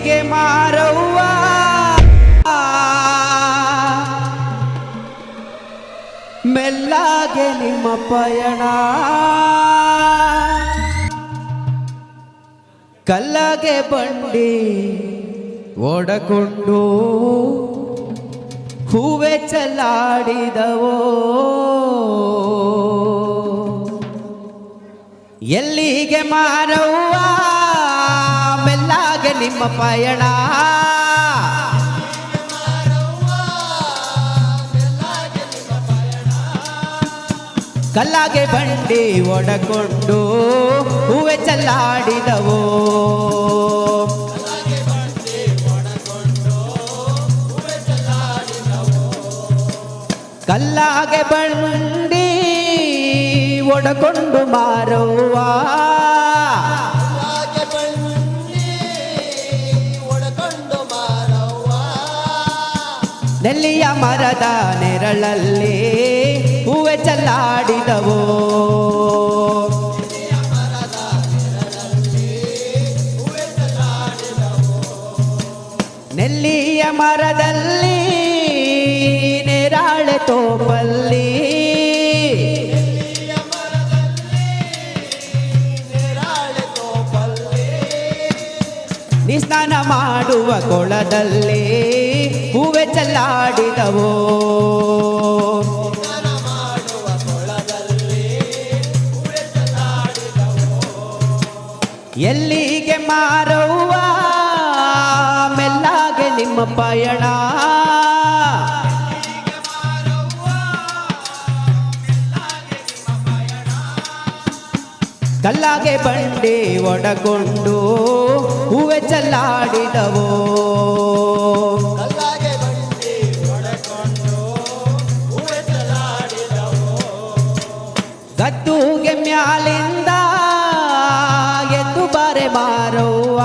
ಎಲ್ಲಿಗೆ ಮಾರವ್ವ ಮೆಲ್ಲಾಗೆ ನಿಮ್ಮ ಪಯಣ ಕಲ್ಲಗೆ ಬಂಡಿ ಓಡಕೊಂಡು ಹೂವೆ ಚಲ್ಲಾಡಿದವೋ ಎಲ್ಲಿಗೆ ಮಾರವ್ವ ಮೆಲ್ಲಾಗೆ ನಿಮ್ಮ ಪಯಣ ಕಲ್ಲಾಗೆ ಬಂಡಿ ಒಡಕೊಂಡು ಹೂವೆ ಚಲ್ಲಾಡಿದವೋ ಕಲ್ಲಾಗೆ ಬಂಡಿ ಒಡಕೊಂಡು ಮಾರವ್ವ ನೆಲ್ಲಿಯ ಮರದ ನೆರಳಲ್ಲಿ ಹೂವೆ ಚಲ್ಲಾಡಿದವೋ ನೆಲ್ಲಿಯ ಮರದಲ್ಲಿ ನೆರಾಳೆ ತೋಪಲ್ಲಿ ಸ್ನಾನ ಮಾಡುವ ಕೊಳದಲ್ಲಿ ಹೂವೆ ಚಲ್ಲಾಡಿದವೋ ಎಲ್ಲಿಗೆ ಮಾರವ್ವ ಮೆಲ್ಲಾಗೆ ನಿಮ್ಮ ಪಯಣ ಕಲ್ಲಾಗೆ ಬಂಡಿ ಒಡಕೊಂಡು ಹೂವೆ ಚಲ್ಲಾಡಿದವೋ ಗದ್ದುಗೆ ಮ್ಯಾಲಿಂದ ಎದ್ದು ಬಾರೆ ಮಾರವ್ವ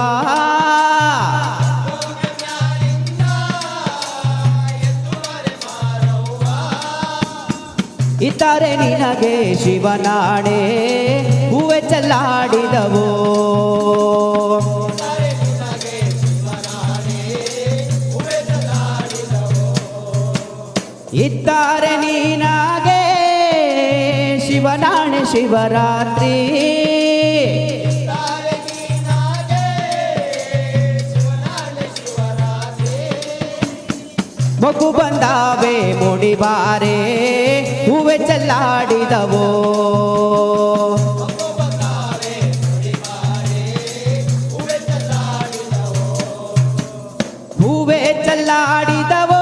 ಇದ್ದಾರೆ ನಿನಗೆ ಶಿವನಾಣೆ ಹೂವೆ ಚಲ್ಲಾಡಿದವೋ ಇದ್ದಾರೆ ನೀನಾಗೆ ಶಿವನಾಣೆ ಶಿವರಾತ್ರಿ ಮಗು ಬಂದಾವೆ ಮುಡಿಬಾರೆ ಹೂವೆ ಚಲ್ಲಾಡಿದವೋ ಹೂವೆ ಚಲ್ಲಾಡಿದವೋ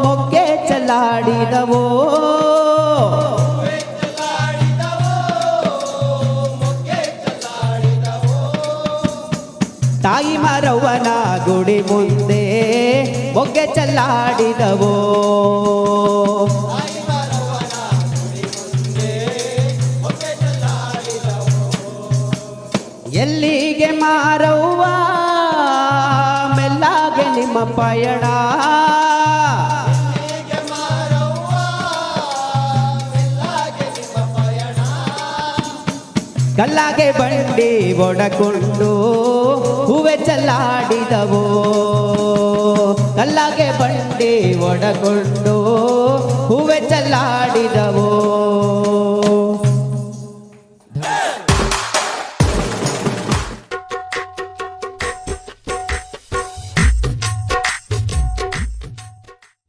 ಮೊಗ್ಗೆ ಚಲ್ಲಾಡಿದವೋ ತಾಯಿ ಮರವ್ವನ ಗುಡಿ ಮುಂದೆ ಮೊಗ್ಗೆ ಚಲ್ಲಾಡಿದವೋ ಎಲ್ಲಿಗೆ ಮಾರವ್ವ ಮೆಲ್ಲಾಗೆ ನಿಮ್ಮ ಪಯಣ ಕಲ್ಲಾಗೆ ಬಂಡಿ ಒಡಕೊಂಡು ಹೂವೆ ಚಲ್ಲಾಡಿದವೋ ಕಲ್ಲಾಗೆ ಬಂಡಿ ಒಡಕೊಂಡು ಹೂವೆ ಚಲ್ಲಾಡಿದವೋ